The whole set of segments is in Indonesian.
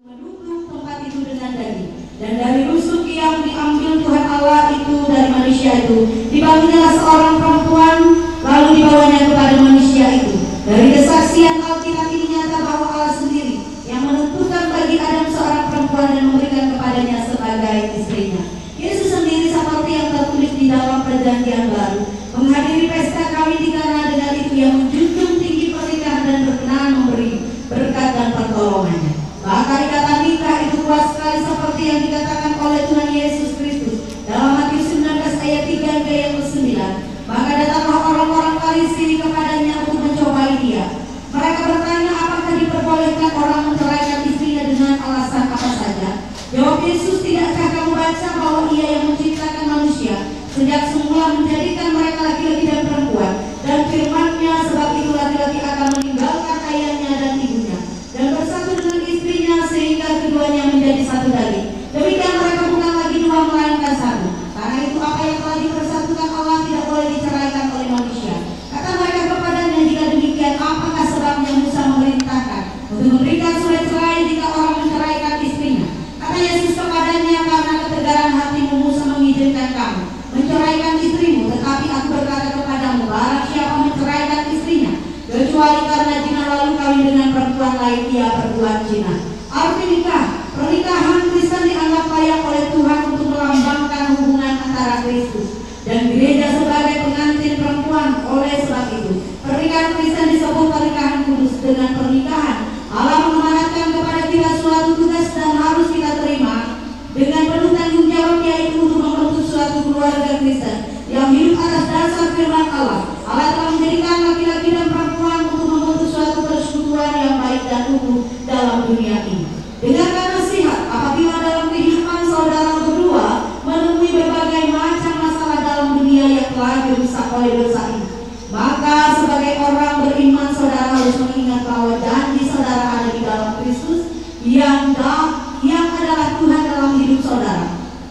Menutup tempat itu dengan daging, dan dari rusuk yang diambil Tuhan Allah itu dari manusia itu dibangunlah seorang perempuan, lalu dibawanya kepada manusia itu. Dari kesaksian Alkitab ini nyata bahwa Allah sendiri yang menentukan bagi Adam seorang perempuan dan memberikan kepadanya sebagai istrinya. Yesus sendiri seperti yang tertulis di dalam Perjanjian Baru menghadiri pesta kawin di Kana, dengan itu yang menjunjung tinggi pernikahan dan berkenan memberi berkat dan pertolongannya. Maka ikatan nikah itu kuat sekali seperti yang dikatakan oleh Tuhan Yesus Kristus dalam Matius 19 ayat 3 ke yang ke-9. Maka datanglah orang-orang Farisi kepadanya untuk mencobai dia. Mereka bertanya, apakah diperbolehkan orang menceraikan istrinya dengan alasan apa saja? Jawab Yesus, tidakkah kamu baca bahwa Ia yang menciptakan manusia sejak semula menjadikan mereka laki-laki dan perempuan, dan firman-Nya, sebab itu laki-laki akan meninggalkan ayahnya dan ibunya dan bersatu dengan istrinya sehingga keduanya menjadi satu daging. Demikian mereka bukan lagi dua melainkan satu. Karena itu apa yang telah dipersatukan Allah tidak boleh diceraikan oleh manusia. Kata mereka kepadanya, jika demikian apakah sebabnya Musa memerintahkan untuk memberikan surat cerai jika orang menceraikan istrinya? Kata Yesus kepadanya, karena ketegaran hatimu Musa mengizinkan kamu menceraikan istrimu, tetapi aku berkata kepadamu, barang siapa menceraikan istrinya kecuali karena zina lalu kawin dengan perempuan lain, ia berbuat zina. Arti nikah, pernikahan Kristen dianggap layak oleh Tuhan untuk melambangkan hubungan antara Kristus dan gereja sebagai pengantin perempuan. Oleh sebab itu, pernikahan Kristen disebut pernikahan kudus. Dengan pernikahan, Allah mengamanatkan kepada kita suatu tugas dan harus kita terima dengan penuh tanggung jawab, yaitu untuk membentuk suatu keluarga Kristen yang hidup atas dasar firman Allah. Allah telah menjadikan laki-laki dan perempuan untuk membentuk suatu persekutuan yang baik dan utuh dalam dunia ini. Dengarkan nasihat, apabila dalam kehidupan saudara berdua menemui berbagai macam masalah dalam dunia yang telah dirusak oleh dosa ini, maka sebagai orang beriman saudara harus mengingat bahwa janji saudara ada di dalam Kristus yang adalah Tuhan dalam hidup saudara.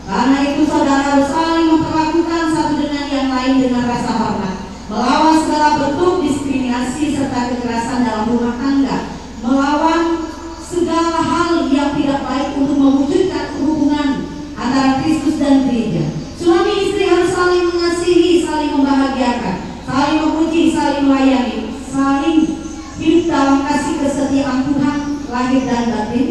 Karena itu saudara harus saling memperlakukan satu dengan yang lain dengan rasa hormat, melawan segala bentuk diskriminasi serta kekerasan dalam rumah tangga, melawan segala hal yang tidak baik untuk mewujudkan hubungan antara Kristus dan gereja. Suami istri harus saling mengasihi, saling membahagiakan, saling memuji, saling melayani, saling hidup dalam kasih kesetiaan Tuhan lahir dan batin,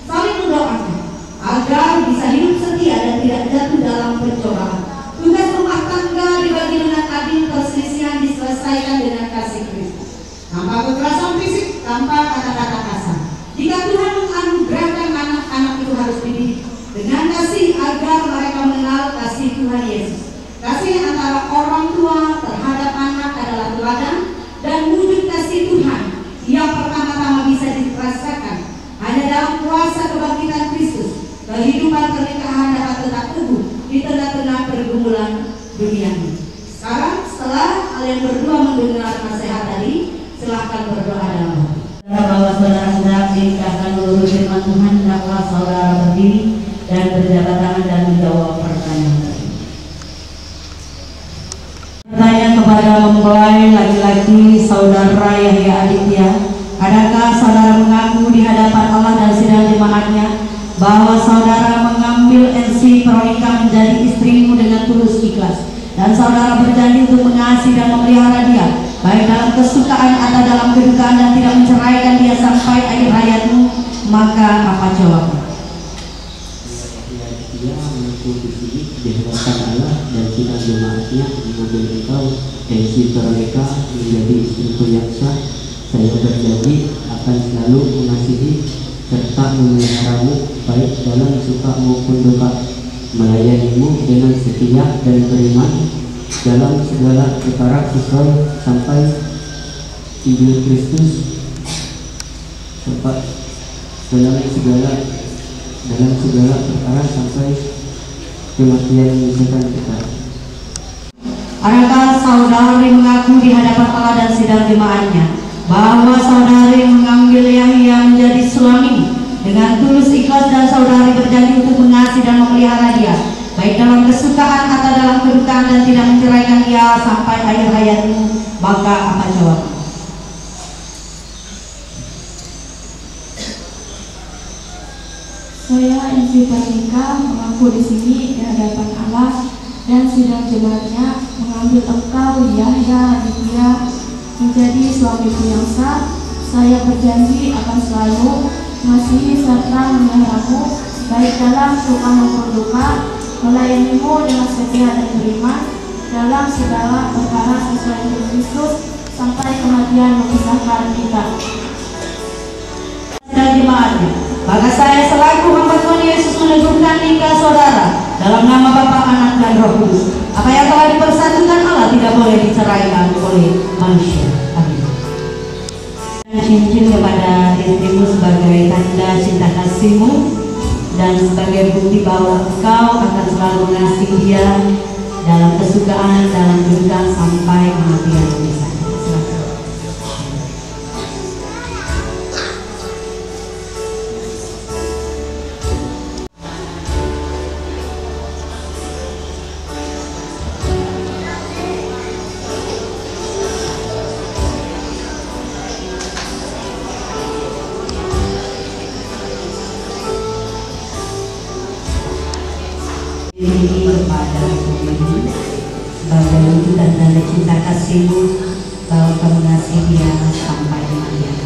saling mendoakan agar bisa hidup setia dan tidak jatuh dalam pencobaan. Tugas rumah tangga dibagi dengan adil, perselisihan diselesaikan dengan kasih Kristus, tanpa kekerasan fisik, tanpa kata-kata kasar. Jika Tuhan menganugerahkan anak-anak itu harus dididik dengan kasih agar mereka mengenal kasih Tuhan Yesus. Kasih antara orang tua terhadap anak adalah teladan dan wujud kasih Tuhan yang pertama-tama bisa dirasakan hanya dalam kuasa kebangkitan Kristus. Kehidupan pernikahan dapat tetap teguh di tengah-tengah pergumulan dunia ini. Sekarang setelah kalian berdua mendengar nasihat tadi, silahkan berdoa dalam hati. Bahwa saudara sedang dinikahkan menurut firman Tuhan, hendaklah saudara berdiri dan berjabat tangan dan menjawab pertanyaan. Pertanyaan kepada mempelai laki-laki saudara Yahya Aditya, adakah saudara mengaku di hadapan Allah dan sidang jemaatnya bahwa saudara mengambil NC pernikahan menjadi istrimu dengan tulus ikhlas, dan saudara berjanji untuk mengasihi dan memelihara dia baik dalam kesukaan atau dalam kedukaan dan tidak menceraikan dia sampai akhir hayatmu? Maka apa jawabnya? Dia mengaku di sini di hadapan Allah dan sidang jemaatnya mengambil engkau NC pernikahan menjadi istriku yang sah. Saya berjanji akan selalu mengasihi serta memeliharamu baik dalam suka maupun duka, melayanimu dengan setia dan beriman dalam segala perkara sesuai sampai Injil Kristus, sempat dalam segala perkara sampai kematian memisahkan kita. Adakah saudari mengaku di hadapan Allah dan sidang jemaatnya bahwa saudari mengambil Yahya menjadi suami dengan tulus ikhlas, dan saudari berjanji untuk mengasihi dan memelihara dia baik dalam kesukaan atau dalam kedukaan dan tidak menceraikan dia sampai akhir hayatmu? Maka apa jawabnya? Saya Inti Pernika mengaku di sini di hadapan Allah dan sidang jemaatnya mengambil engkau Yahya Aditya menjadi suamiku yang sah. Saya berjanji akan selalu mengasihi serta memeliharamu baik dalam suka maupun duka, melayanimu dengan setia dan beriman dalam segala perkara sesuai dengan Kristus sampai kematian memisahkan kita. Dan jemaatnya, maka saya selaku hamba Tuhan Yesus meneguhkan nikah saudara dalam nama Bapa, Anak, dan Roh Kudus. Apa yang telah dipersatukan Allah tidak boleh diceraikan oleh manusia. Amin. Cincin kepada istrimu sebagai tanda cinta kasihmu dan sebagai bukti bahwa engkau akan selalu mengasihi dia dalam kesukaan, dalam duka sampai kematian memisahkan. Ini kepada Tuhan sebagai wujud dan tanda cinta kasihmu bahwa kau mengasihi dia sampai kematian.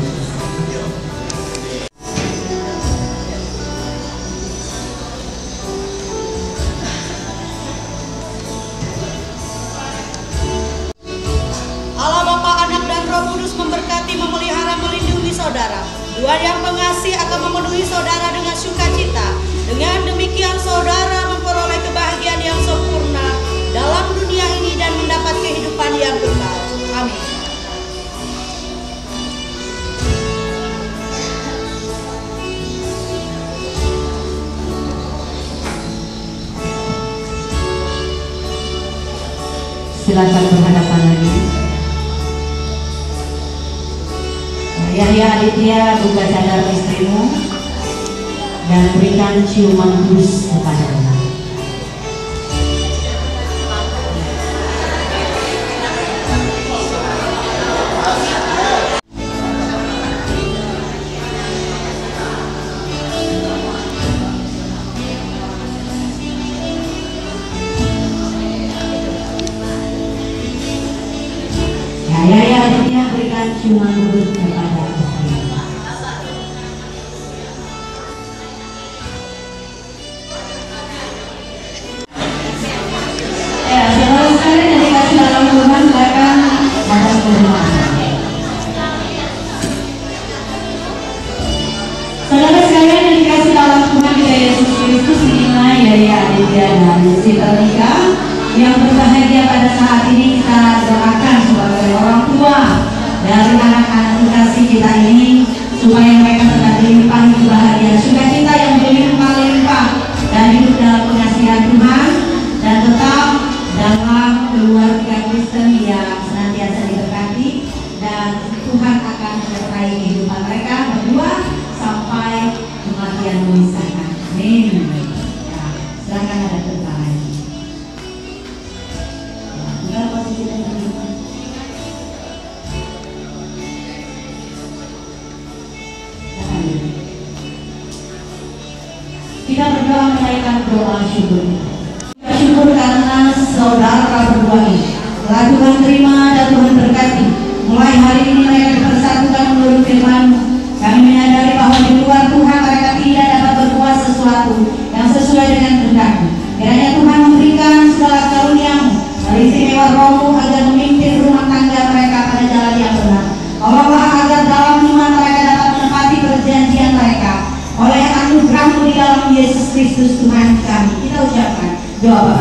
Allah Bapa, Anak, dan Roh Kudus memberkati, memelihara, melindungi saudara. Tuhan yang pengasih akan memenuhi saudara dengan sukacita. Dengan demikian saudara memperoleh kebahagiaan yang sempurna dalam dunia ini dan mendapat kehidupan yang kekal. Amin. Silakan berhadapan lagi. Yahya Aditya, buka cadar istrimu dan berikan ciuman kudus kepadanya. Yahya Aditya, berikan ciuman kudus kepada istrimu. Saudara sekalian yang dikasih dalam Tuhan, silakan datang ke rumah. Saudara sekalian yang dikasih dalam Tuhan kita Yesus Kristus, inilah Yahya Aditya dan Inti Pernika yang berbahagia pada saat ini. Kita doakan sebagai orang tua dari anak-anak kasih kita ini supaya mereka tetap dilimpahi kebahagiaan sukacita yang berlimpah-limpah dan hidup dalam pengasihan Tuhan dan tetap dalam keluarga Kristen yang senantiasa diberkati, dan Tuhan akan menyertai kehidupan mereka berdua sampai kematian memisahkan. Amin. Ya, silakan ada tentang lagi. Tinggal posisi dan bagaimana. Kita berdoa menaikkan doa syukur. Syukur karena saudara berdua ini telah Tuhan terima dan Tuhan berkati. Mulai hari ini mereka dipersatukan menurut firman-Mu. Kami menyadari bahwa di luar Tuhan mereka tidak dapat berbuat sesuatu yang sesuai dengan kehendak-Mu. Kiranya Tuhan memberikan segala karunia-Mu, beristimewa Roh-Mu agar memimpin rumah tangga mereka pada jalan yang benar. Tolonglah agar dalam iman mereka dapat menepati perjanjian mereka oleh anugerah-Mu di dalam Yesus Kristus Tuhan kami. Kita ucapkan doa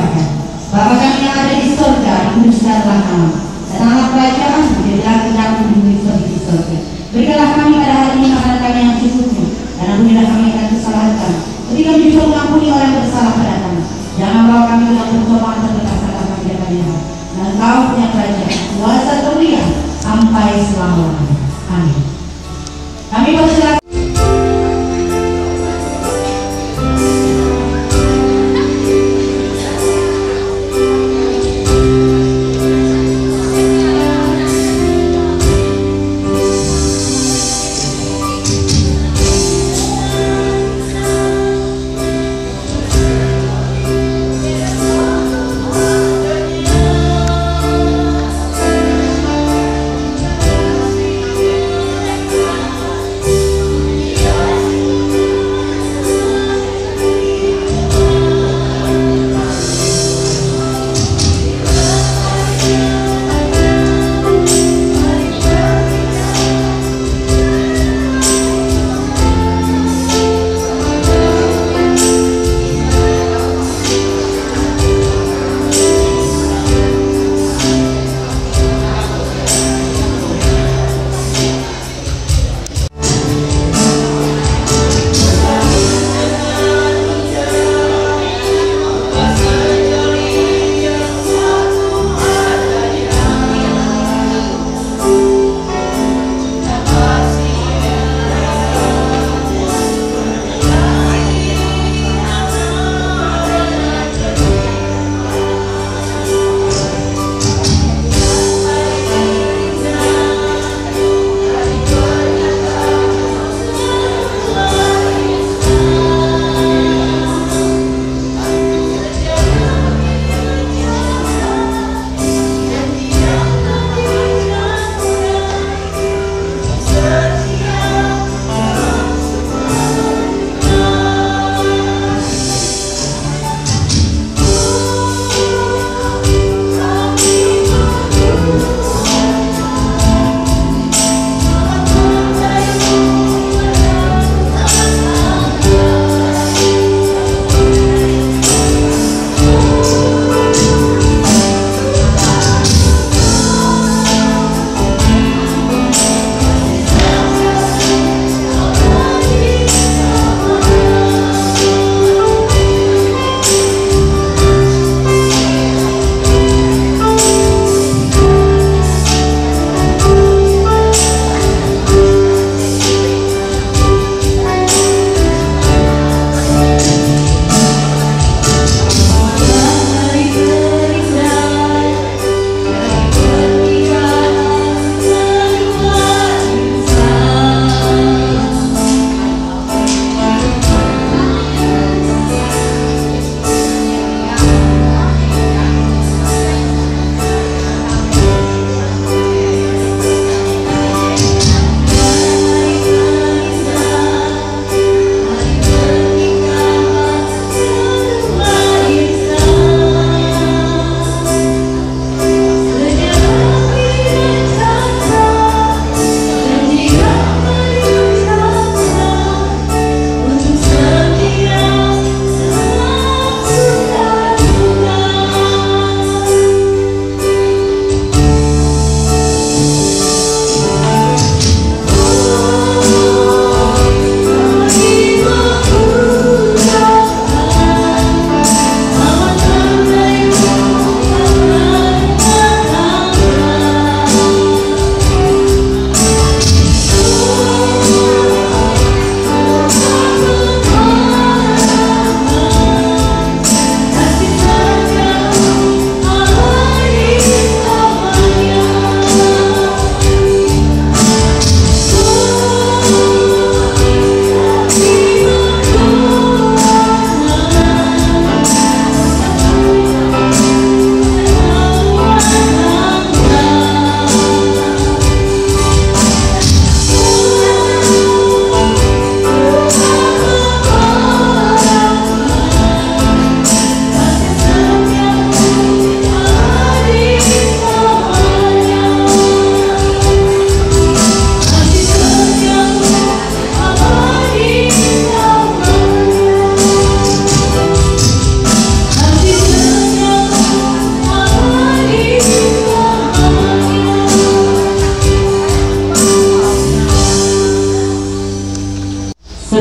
Bapa kami yang ada di surga, dikuduskanlah nama-Mu, datanglah kerajaan-Mu, jadilah kehendak-Mu di bumi seperti di surga. Berikanlah kami pada hari ini makanan kami yang secukupnya, dan ampunilah kami akan kesalahan kami, seperti kami juga mengampuni orang yang bersalah pada kami. Jangan bawa kami dalam pencobaan, tetapi bebaskanlah kami dari yang jahat. Dan Engkau punya kerajaan, kuasa kemuliaan sampai selama-lamanya. Amin. Kami berserah.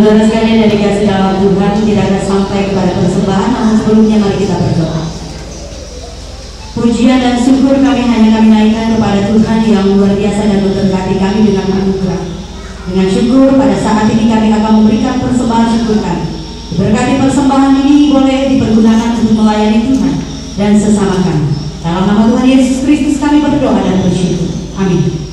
Saudara sekalian yang dikasih dalam Tuhan, tidak akan sampai kepada persembahan, namun sebelumnya mari kita berdoa. Pujian dan syukur kami hanya kami naikkan kepada Tuhan yang luar biasa dan memberkati kami dengan anugerah. Dengan syukur pada saat ini kami akan memberikan persembahan syukur kami. Berkati persembahan ini boleh dipergunakan untuk melayani Tuhan dan sesama kami. Dalam nama Tuhan Yesus Kristus kami berdoa dan bersyukur. Amin.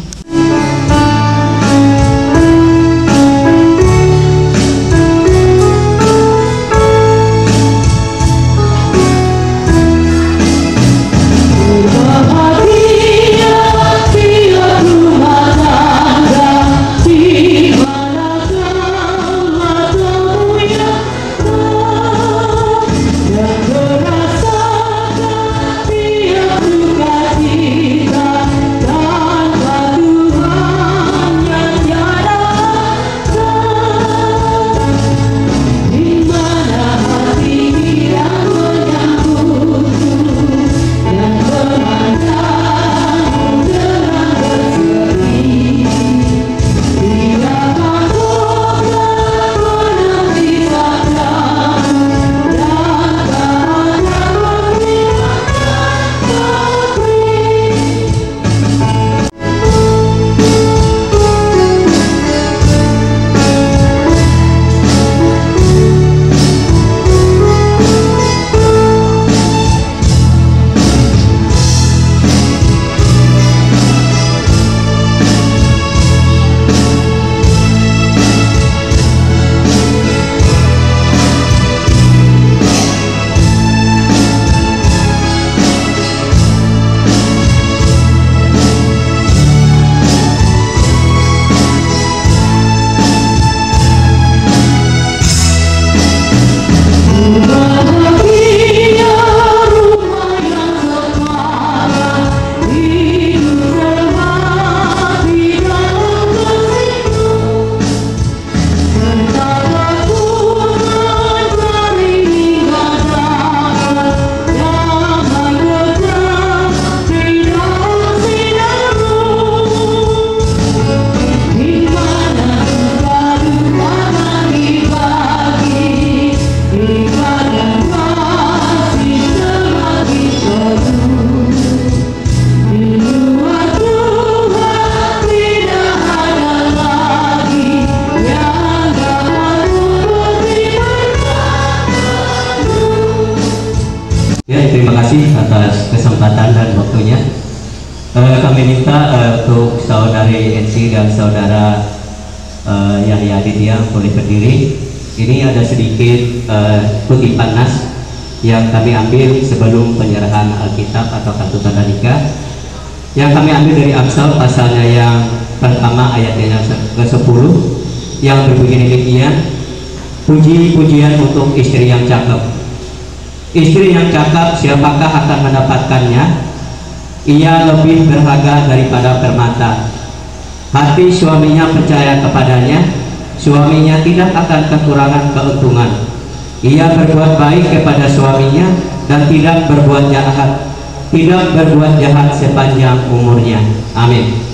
Terima kasih atas kesempatan dan waktunya. Kami minta untuk saudari Ensi dan saudara Yahya Aditya boleh berdiri. Ini ada sedikit kutipan nas yang kami ambil sebelum penyerahan Alkitab atau kartu tanda nikah, yang kami ambil dari Amsal pasalnya yang pertama ayatnya ke-10 yang berbunyi demikian: puji-pujian untuk istri yang cakep. Istri yang cakap, siapakah akan mendapatkannya? Ia lebih berharga daripada permata. Hati suaminya percaya kepadanya, suaminya tidak akan kekurangan keuntungan. Ia berbuat baik kepada suaminya dan tidak berbuat jahat sepanjang umurnya. Amin.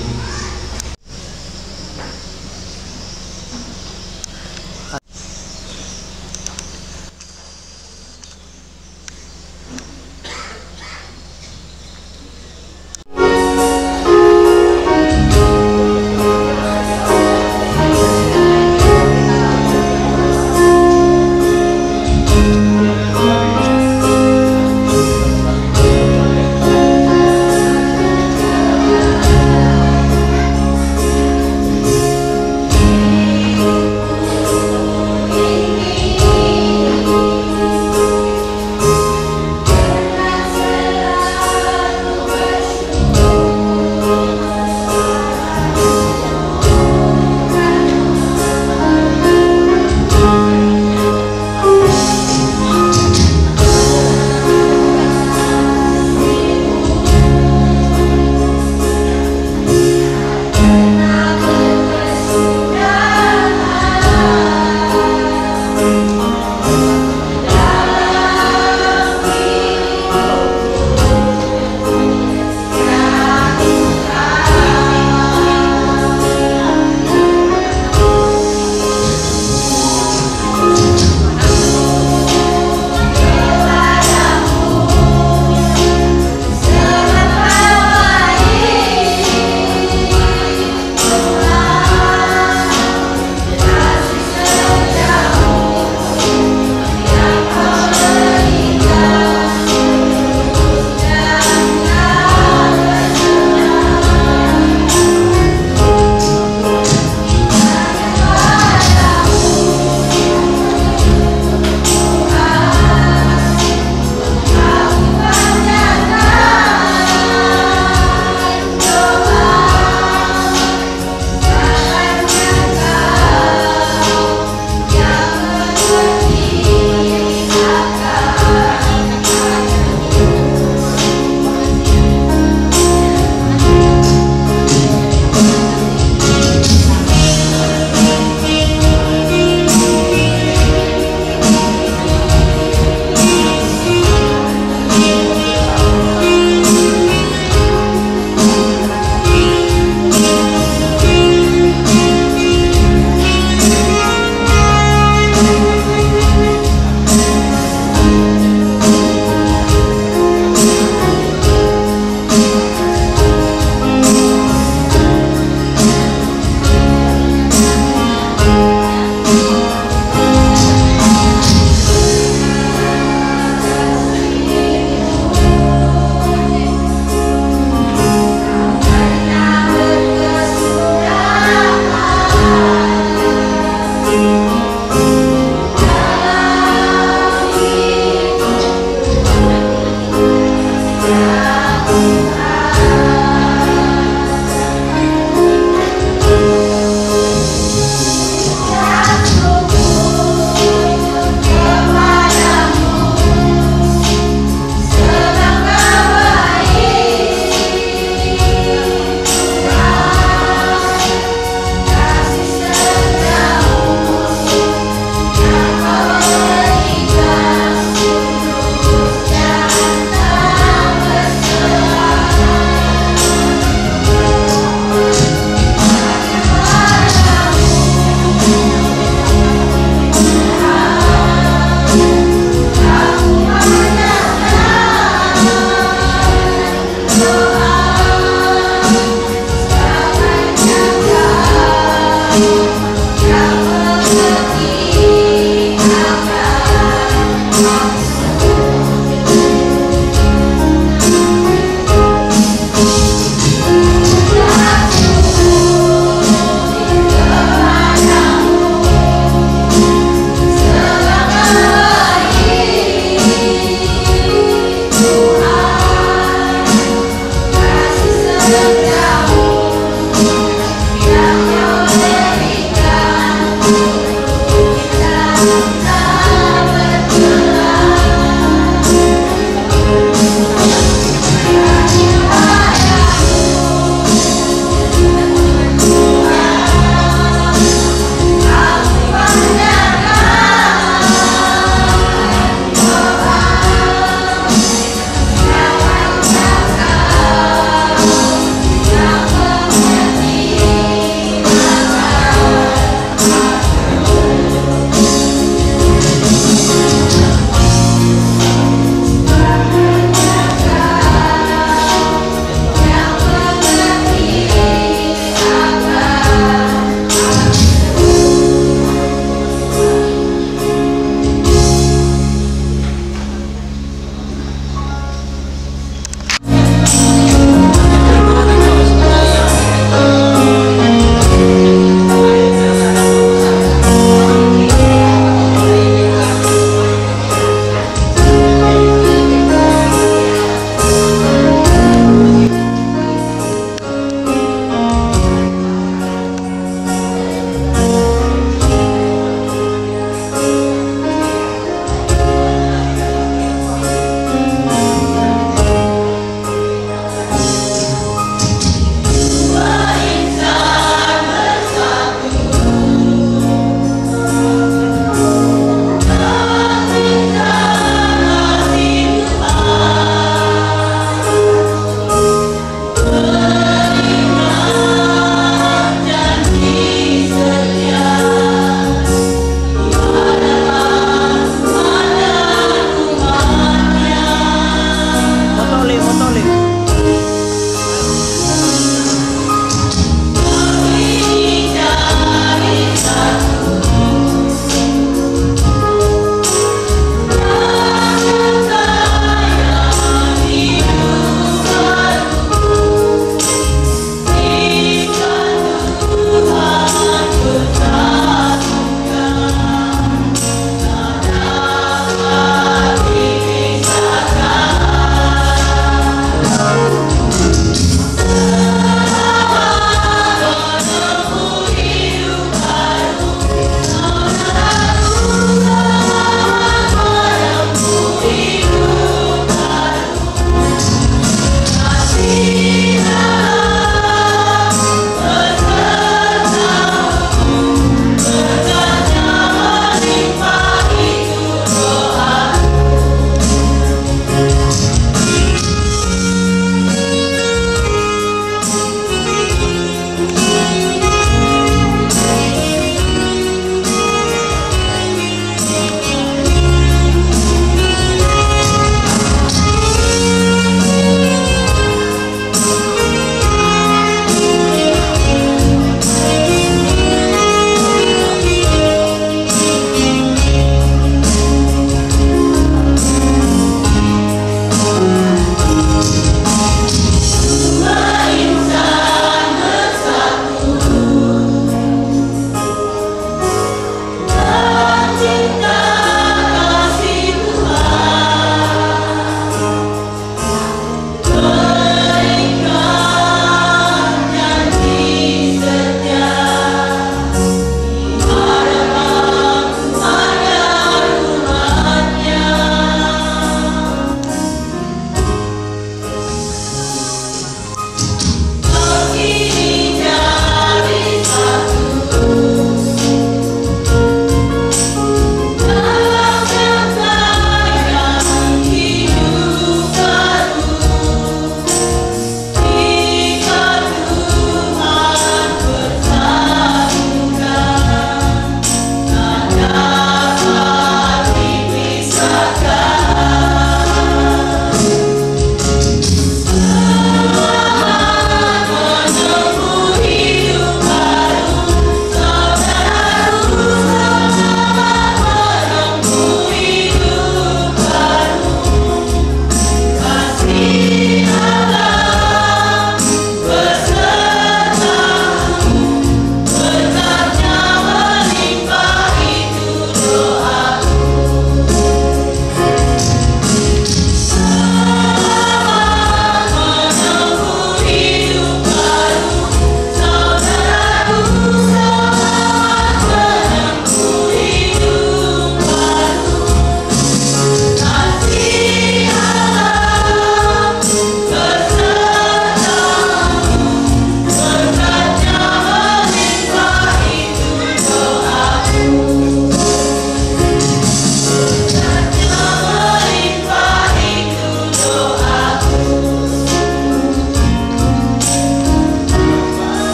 Soleh.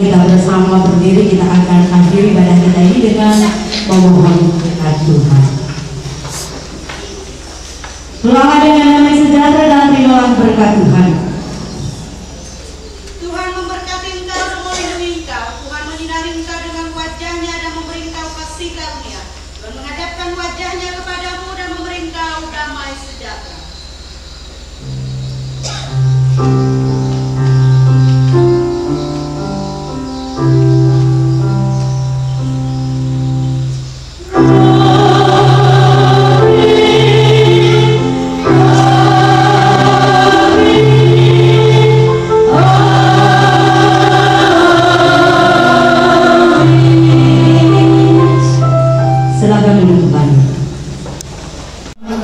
Kita bersama berdiri, kita akan akhiri ibadah kita ini dengan memohon kepada Tuhan. Selamat dengan damai sejahtera dan terimalah berkat Tuhan. Tuhan memberkati engkau dan melindungi engkau. Tuhan menyinari engkau dengan wajahnya dan memberi engkau kasih karunia. Tuhan menghadapkan wajahnya kepadamu dan memberi engkau damai sejahtera.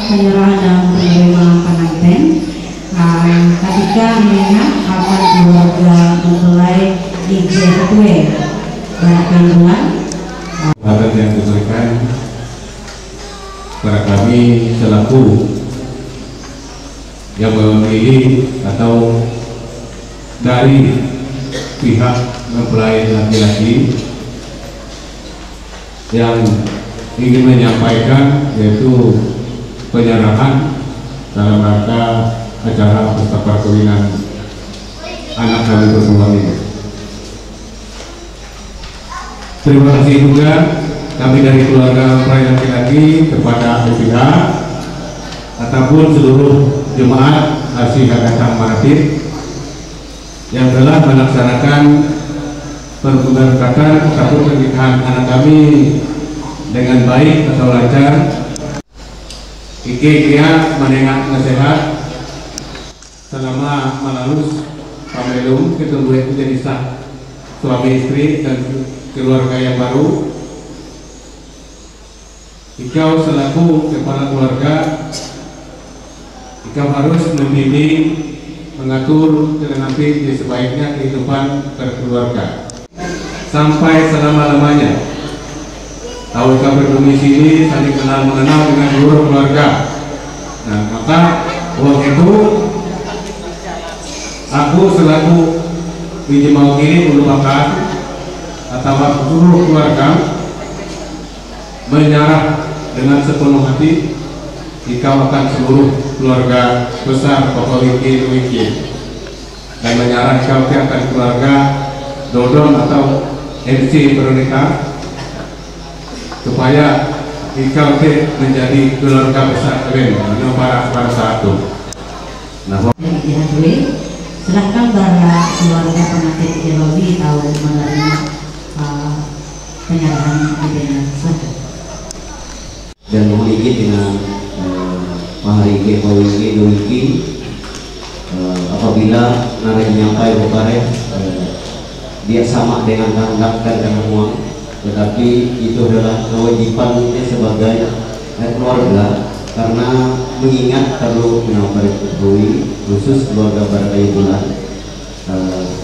Penyerahan dan penerima pengantin, ketika mengingat akan keluarga mempelai IJW berkandungan. Bapak yang diberikan kepada kami selaku yang mewakili atau dari pihak mempelai laki-laki yang ingin menyampaikan, yaitu penyerahan dalam rangka acara pesta perkawinan anak kami berdua ini. Terima kasih juga kami dari keluarga mempelai laki-laki kepada FIH ataupun seluruh jemaat Asih Hakatang Maratid yang telah melaksanakan perbuatan ataupun pernikahan anak kami dengan baik atau lancar. Kia menengah nasihat selama melalui pamelum kita menjadi sah suami istri dan keluarga yang baru. Ikau selaku kepala keluarga, ikau harus membimbing, mengatur dengan nanti sebaiknya kehidupan berkeluarga sampai selama-lamanya. Tahu ikau berdomisili, saling kenal mengenal dengan seluruh keluarga. Nah, maka uang itu aku selaku biji mewakili merupakan atau seluruh keluarga menyerah dengan sepenuh hati ikau akan seluruh keluarga besar Bapak Wiki dan menyerah ikau akan keluarga Dodon atau MC Veronica supaya ikau menjadi keluarga besar kalian pada saat itu. Nah, silahkan para keluarga pengantin Jerobi tahu menerima penyerahan identitas tersebut. Dan mohon izin dengan Pak Wiki Dewiki apabila narik nyampai bukare dia sama dengan kehendak dan uang, tetapi itu adalah kewajiban kita sebagai keluarga karena mengingat perlu menyampaikan kebui khusus keluarga Baradaya Bulan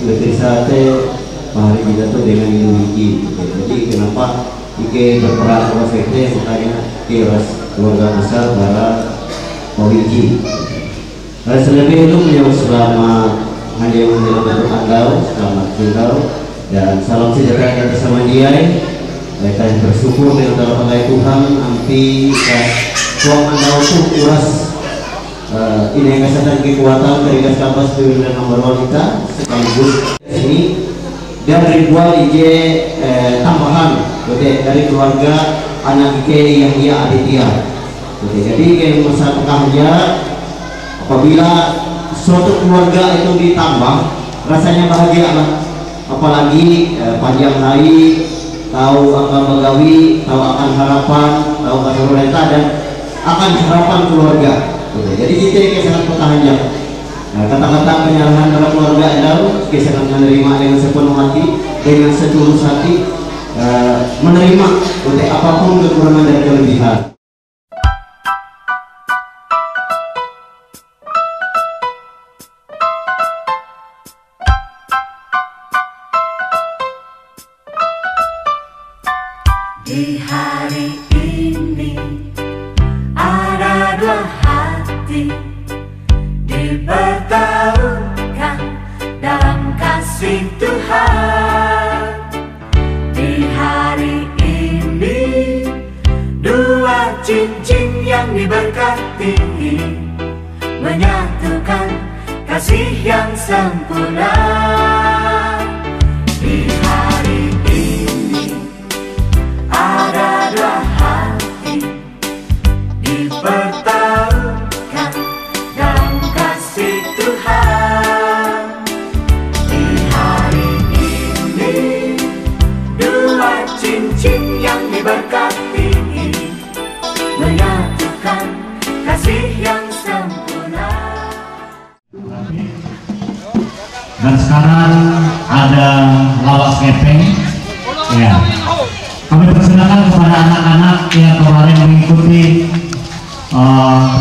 lebih saatnya Pak Hari kita tuh dengan Wiki. Jadi kenapa Ike berperan OVT makanya Kiras keluarga besar para Wiki. Selebih itu menyebut selamat hanya menjelang bentuk Anda, selamat tinggal dan salam sejahtera bersama dia. Mereka yang bersyukur dengan dalam pakai Tuhan nanti suam Anda untuk uras ini yang kesadaran kekuatan dari gas kapas dan nomor wanita sekaligus ini dan ribuan IG tambahan dari keluarga anak Ike yang dia Aditya. Jadi kayak masa tengahnya apabila suatu keluarga itu ditambah rasanya bahagia lah, apalagi panjang hari tahu akan begawi, tahu akan harapan, tahu akan realita dan akan harapan keluarga. Jadi kita kayak sangat bertahannya. Nah, kata-kata penyerahan dalam keluarga adalah kita sangat menerima dengan sepenuh hati, dengan setulus hati, menerima untuk apapun kekurangan dan kelebihan. Di hari ini ada dua hati dipertemukan dalam kasih Tuhan. Di hari ini dua cincin yang diberkati menyatukan kasih yang sempurna. Di hari ini ada dua hati dipertemukan dalam kasih Tuhan. Di hari ini dua cincin yang diberkati menyatukan kasih yang sempurna. Dan sekarang ada lawak kepeng ya. Kami persilakan kepada anak-anak yang kemarin mengikuti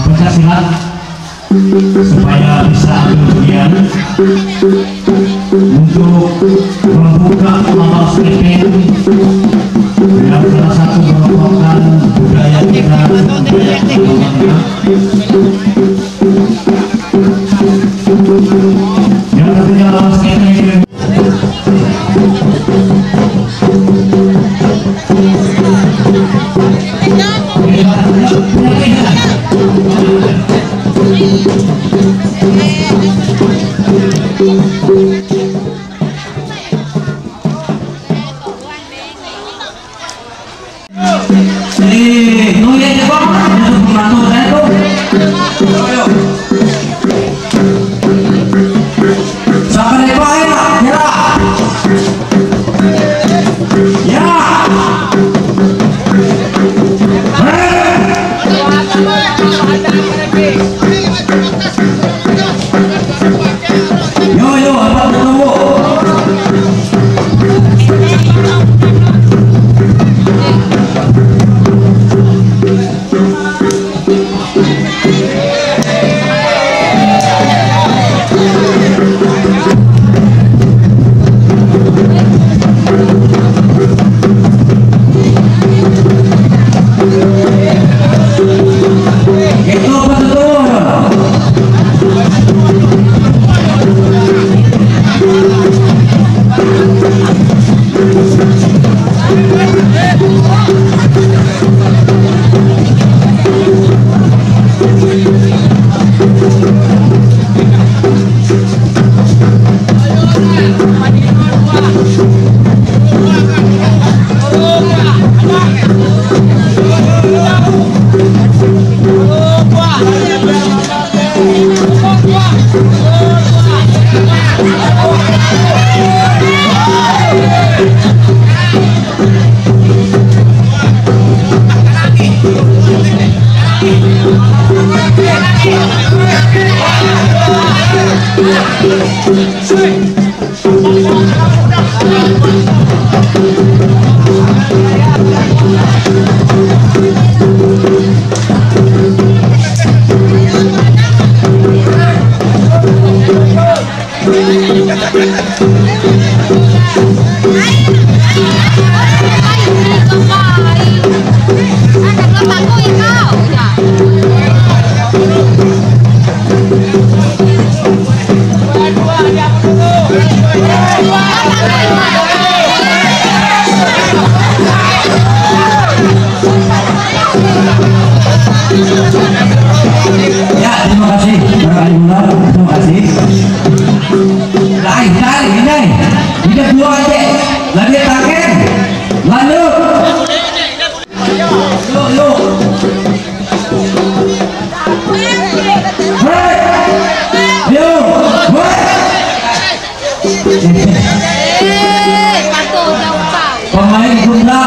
pencak silat supaya bisa ambil bagian untuk membuka lawak kepeng yang salah satu merupakan budaya kita, budaya Indonesia. Yang satunya lawak kepeng. Sampai di bawah ya. Ya. Yo, apa ketemu? Itu apa tuh? Ya, terima kasih. Terima kasih. Lain kali ini. Kita dua aja. Lagi taken. Lanjut. Yuk. Hei. Yuk. Pemain Bunda.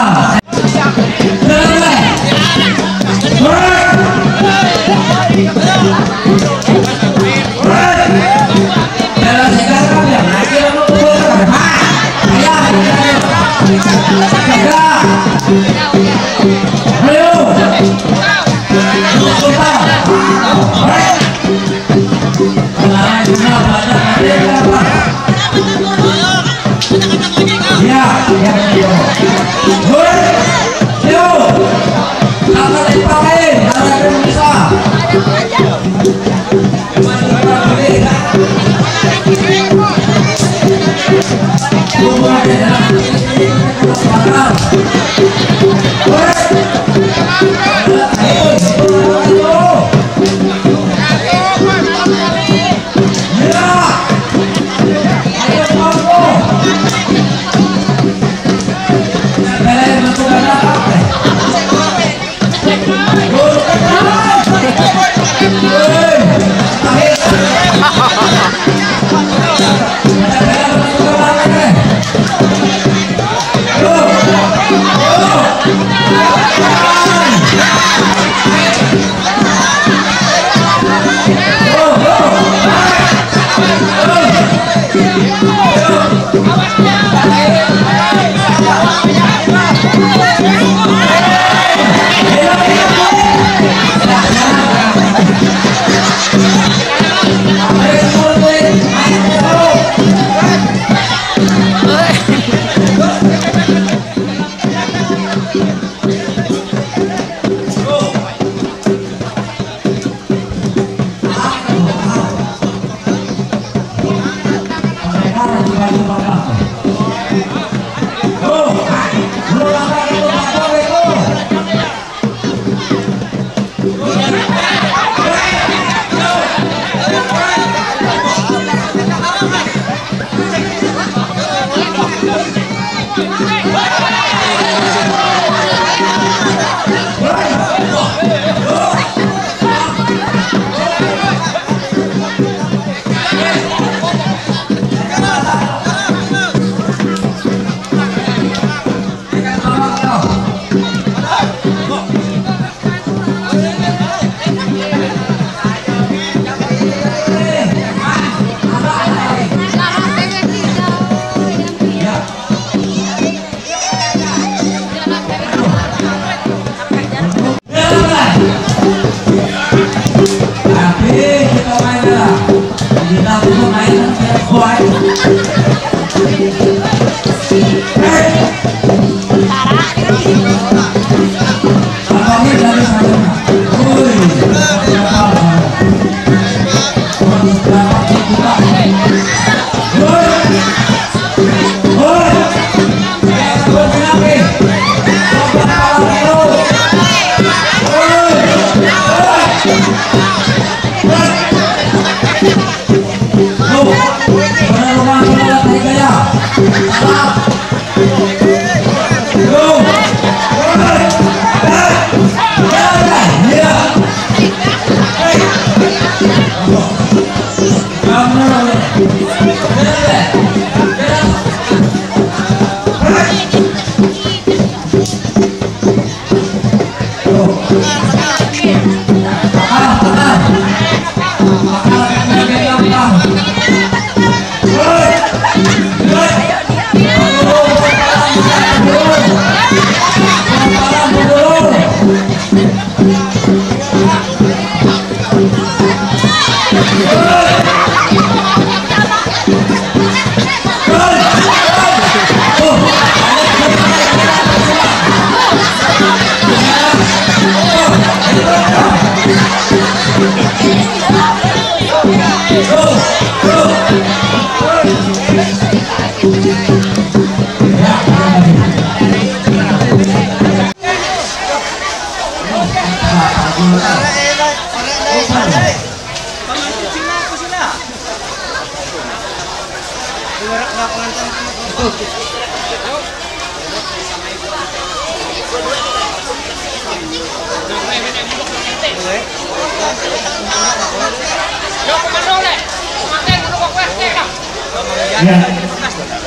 Ya,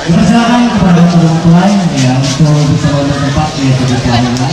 dipersilakan kepada orang tua ya untuk bisa bertempat yaitu di pelaminan.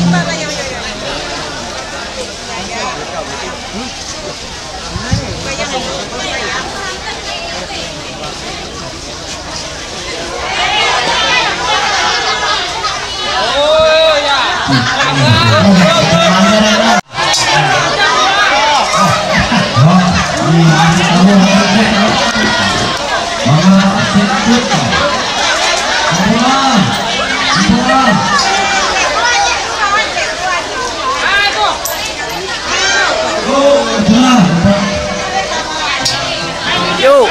Yuk.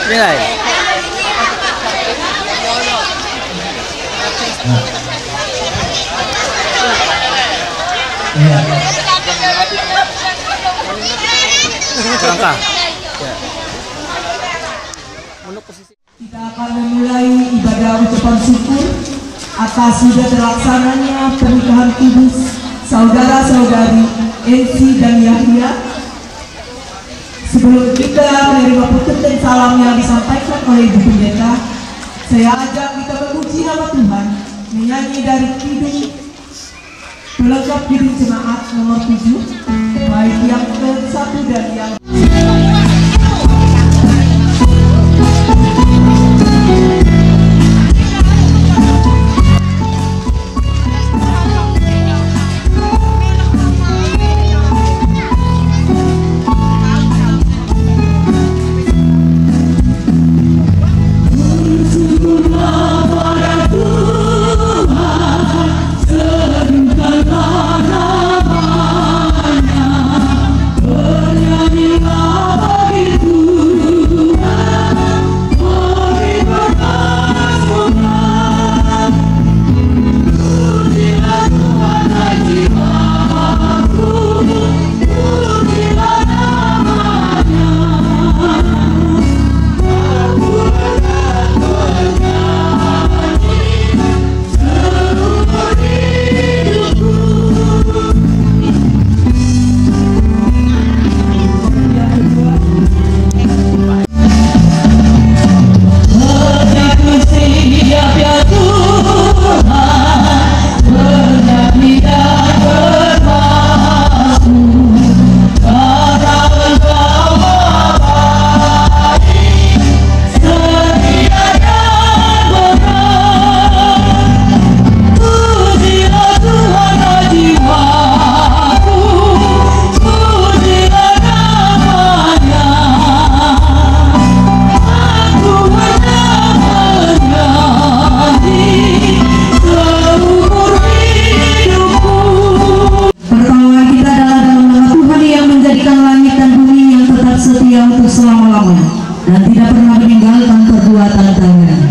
Nilai. Langkah. Kita akan memulai ibadah ucapan syukur atas sudah terlaksananya pernikahan kudus saudara-saudari Ensi dan Yahya. Sebelum kita menerima pesan salam yang disampaikan oleh Ibu Pendeta, saya ajak kita memuji nama Tuhan, menyanyi dari kidung pelengkap kidung jemaat nomor 7, baik yang ke-1 dan yang dan tidak pernah meninggalkan perbuatan tangan.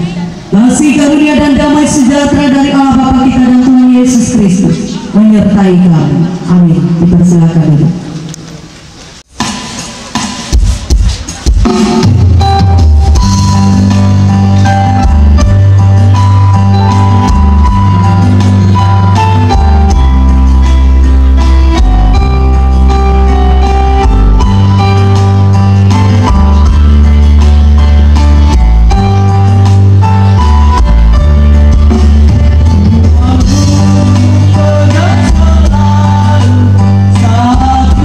Kasih karunia dan damai sejahtera dari Allah Bapa kita dan Tuhan Yesus Kristus menyertai kamu. Amin. Dipersilakan dulu. Saat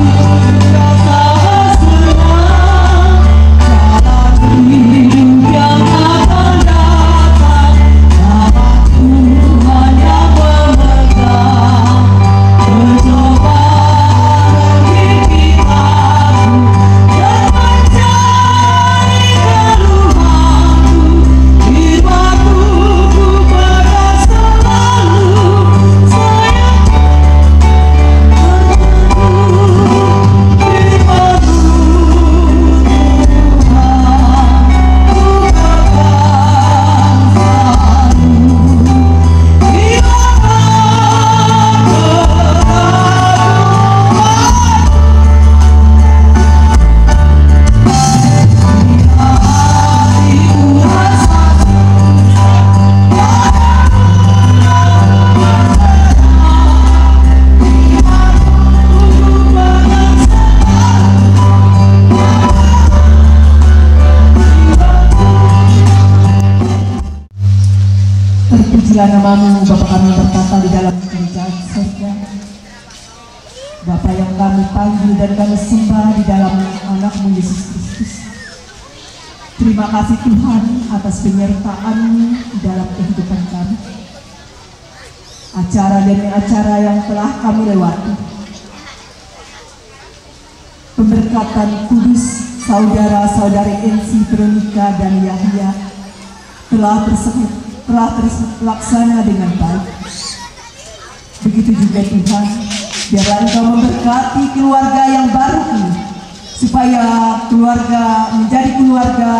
namamu Bapa kami berkata di dalam kerajaan surga. Bapa yang kami panggil dan kami sembah di dalam anakmu Yesus Kristus. Terima kasih Tuhan atas penyertaan-Mu di dalam kehidupan kami. Acara demi acara yang telah kami lewati. Pemberkatan kudus saudara-saudari Ensi, Veronica dan Yahya telah terlaksana dengan baik. Begitu juga Tuhan, biarlah Engkau memberkati keluarga yang baru ini, supaya keluarga menjadi keluarga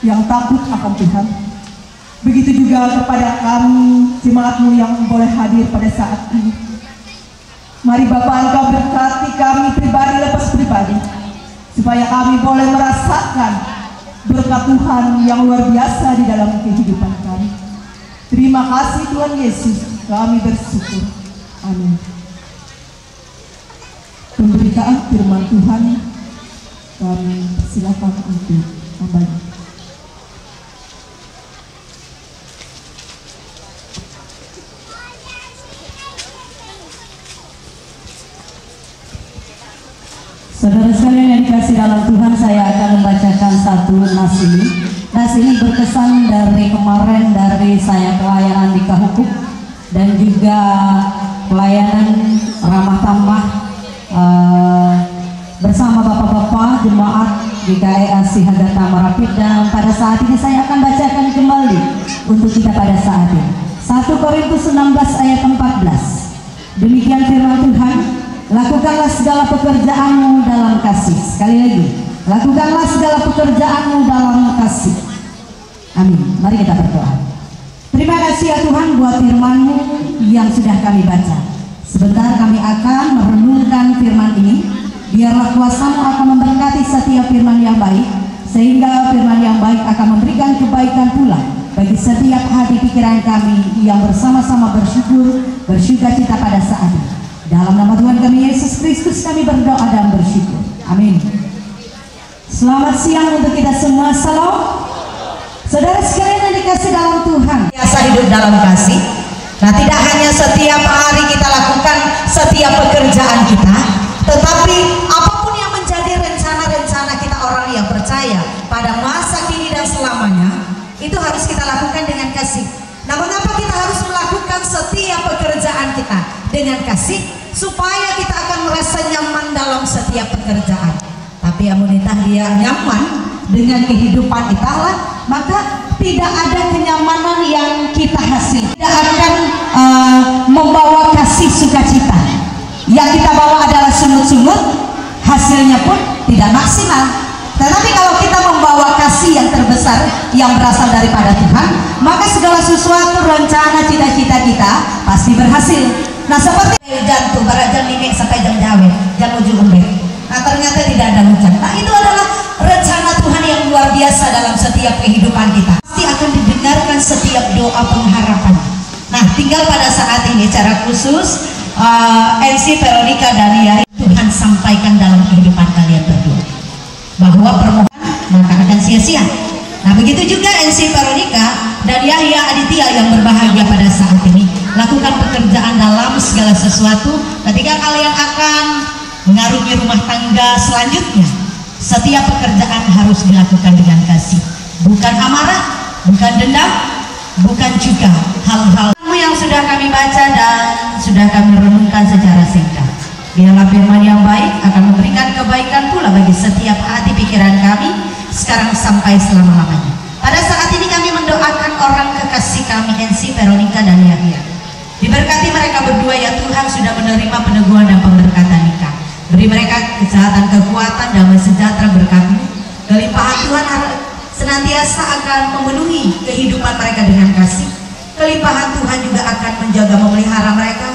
yang takut akan Tuhan. Begitu juga kepada kami, jemaat-Mu yang boleh hadir pada saat ini. Mari Bapa, Engkau berkati kami pribadi lepas pribadi, supaya kami boleh merasakan berkat Tuhan yang luar biasa di dalam kehidupan kami. Terima kasih Tuhan Yesus, kami bersyukur. Amin. Pemberitaan firman Tuhan kami silakan untuk membaca. Saudara sekalian yang dikasih dalam Tuhan, saya akan membacakan satu nas ini. Nas ini berkesan dari kemarin, dari saya pelayanan di Kahukup dan juga pelayanan ramah tamah bersama bapak-bapak jemaat GKI Asih Hagatha Marapit. Dan pada saat ini saya akan bacakan kembali untuk kita pada saat ini. 1 Korintus 16 ayat 14. Demikian firman Tuhan. Lakukanlah segala pekerjaanmu dalam kasih. Sekali lagi, lakukanlah segala pekerjaanmu dalam kasih. Amin. Mari kita berdoa. Terima kasih ya Tuhan buat firman-Mu yang sudah kami baca. Sebentar kami akan merenungkan firman ini. Biarlah kuasa-Mu akan memberkati setiap firman yang baik, sehingga firman yang baik akan memberikan kebaikan pula bagi setiap hati pikiran kami yang bersama-sama bersyukur cita pada saat ini. Dalam nama Tuhan kami Yesus Kristus kami berdoa dan bersyukur. Amin. Selamat siang untuk kita semua. Salam. Saudara sekalian yang dikasih dalam Tuhan, biasa hidup dalam kasih. Nah, tidak hanya setiap hari kita lakukan setiap pekerjaan kita, tetapi apapun yang menjadi rencana-rencana kita orang yang percaya pada masa kini dan selamanya, itu harus kita lakukan dengan kasih. Nah, mengapa kita harus melakukan setiap pekerjaan kita dengan kasih? Supaya kita akan merasa nyaman dalam setiap pekerjaan. Tapi amunitah dia nyaman dengan kehidupan kita lah, maka tidak ada kenyamanan yang kita hasil. Tidak akan membawa kasih sukacita. Yang kita bawa adalah sungut-sungut, hasilnya pun tidak maksimal. Tetapi kalau kita membawa kasih yang terbesar yang berasal daripada Tuhan, maka segala sesuatu, rencana, cita-cita kita pasti berhasil. Nah, seperti jantung pada jam 5 sampai jam jawe, jam 7 umbek. Nah, ternyata tidak ada hujan. Nah, itu adalah rencana Tuhan yang luar biasa dalam setiap kehidupan kita. Pasti akan didengarkan setiap doa pengharapan. Nah, tinggal pada saat ini cara khusus Ensi, Veronica dan Yahya, Tuhan sampaikan dalam kehidupan kalian berdua bahwa permohonan maka akan sia-sia. Nah, begitu juga Ensi, Veronica dan Yahya Aditya yang berbahagia pada saat ini. Lakukan pekerjaan dalam segala sesuatu ketika kalian akan mengarungi rumah tangga selanjutnya. Setiap pekerjaan harus dilakukan dengan kasih, bukan amarah, bukan dendam, bukan juga hal-hal yang sudah kami baca dan sudah kami renungkan secara singkat. Biarlah firman yang baik akan memberikan kebaikan pula bagi setiap hati pikiran kami sekarang sampai selama-lamanya. Pada saat ini kami mendoakan orang kekasih kami Ensi, Veronica dan Yahya. Diberkati mereka berdua ya Tuhan, sudah menerima peneguhan dan pemberkatan nikah. Beri mereka kesehatan, kekuatan, damai sejahtera berkat-Mu. Kelimpahan Tuhan senantiasa akan memenuhi kehidupan mereka dengan kasih. Kelimpahan Tuhan juga akan menjaga memelihara mereka.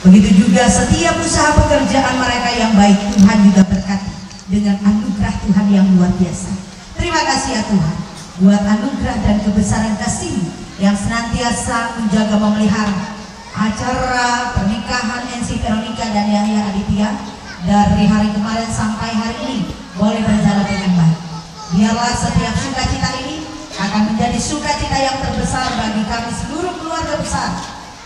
Begitu juga setiap usaha pekerjaan mereka yang baik, Tuhan juga berkati dengan anugerah Tuhan yang luar biasa. Terima kasih ya Tuhan buat anugerah dan kebesaran kasih yang senantiasa menjaga memelihara acara pernikahan Ensi, Veronica dan Yahya Aditya dari hari kemarin sampai hari ini boleh berjalan dengan baik. Biarlah setiap sukacita ini akan akan menjadi sukacita yang terbesar bagi kami seluruh keluarga besar,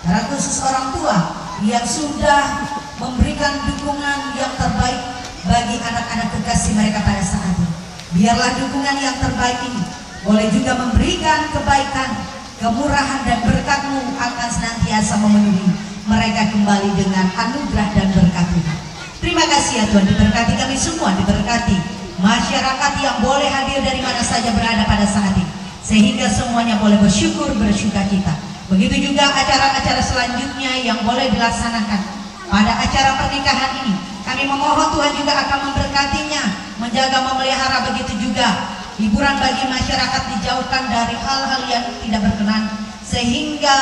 secara khusus orang tua yang sudah memberikan dukungan yang terbaik bagi anak-anak kekasih mereka pada saat ini. Biarlah dukungan yang terbaik ini boleh juga memberikan kebaikan, kemurahan dan berkat-Mu akan senantiasa memenuhi mereka kembali dengan anugerah dan berkat Tuhan. Terima kasih ya Tuhan, diberkati kami semua, diberkati masyarakat yang boleh hadir dari mana saja berada pada saat ini, sehingga semuanya boleh bersyukur, bersukacita. Begitu juga acara-acara selanjutnya yang boleh dilaksanakan pada acara pernikahan ini. Kami memohon Tuhan juga akan memberkatinya, menjaga, memelihara. Begitu juga hiburan bagi masyarakat, dijauhkan dari hal-hal yang tidak berkenan, sehingga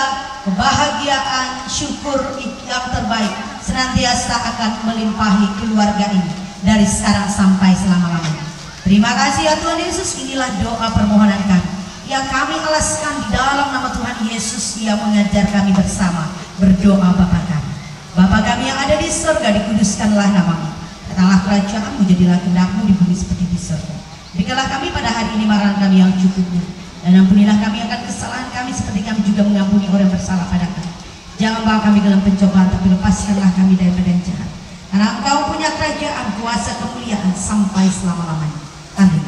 kebahagiaan, syukur yang terbaik senantiasa akan melimpahi keluarga ini dari sekarang sampai selama-lamanya. Terima kasih ya Tuhan Yesus. Inilah doa permohonan kami yang kami alaskan di dalam nama Tuhan Yesus yang mengajar kami bersama berdoa. Bapa kami, Bapa kami yang ada di surga, dikuduskanlah nama-Mu. Datanglah kerajaan-Mu, jadilah kehendak-Mu di bumi seperti di surga. Berikanlah kami pada hari ini makanan kami yang cukupnya, dan ampunilah kami akan kesalahan kami seperti kami juga mengampuni orang yang bersalah pada kami. Jangan bawa kami dalam pencobaan, tapi lepaskanlah kami daripada yang jahat. Karena Engkau punya kerajaan, kuasa, kemuliaan sampai selama-lamanya. Amin.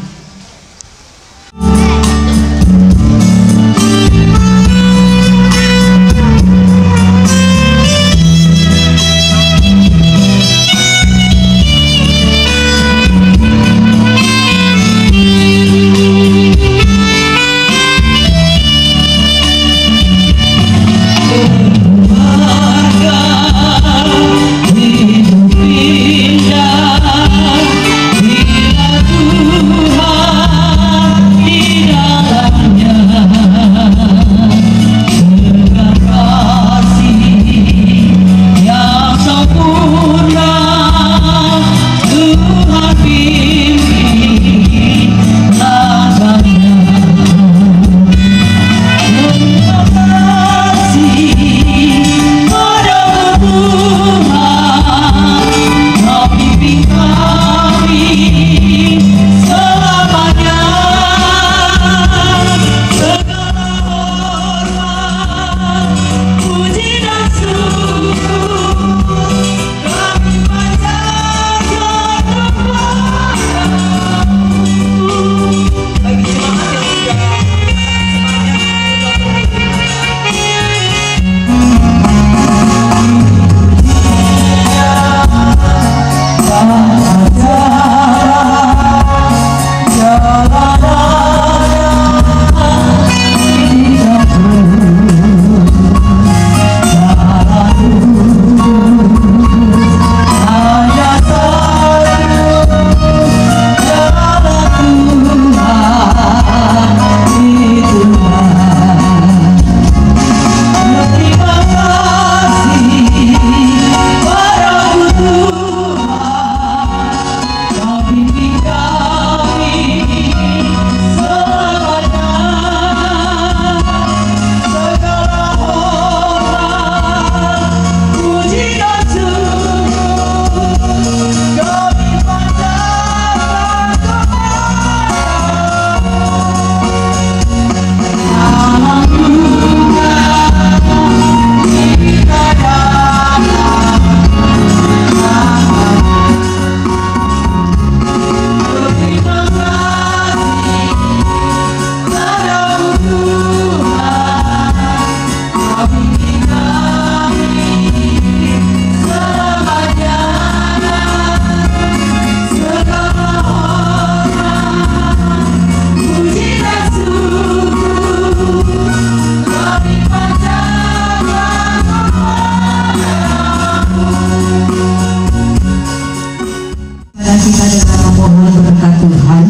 Kita dengan memohon berkat Tuhan.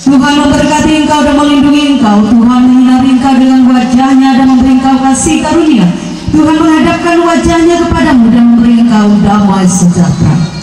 Tuhan memberkati engkau dan melindungi engkau. Tuhan menyinari engkau dengan wajahnya dan memberi engkau kasih karunia. Tuhan menghadapkan wajahnya kepadamu dan memberi engkau damai sejahtera.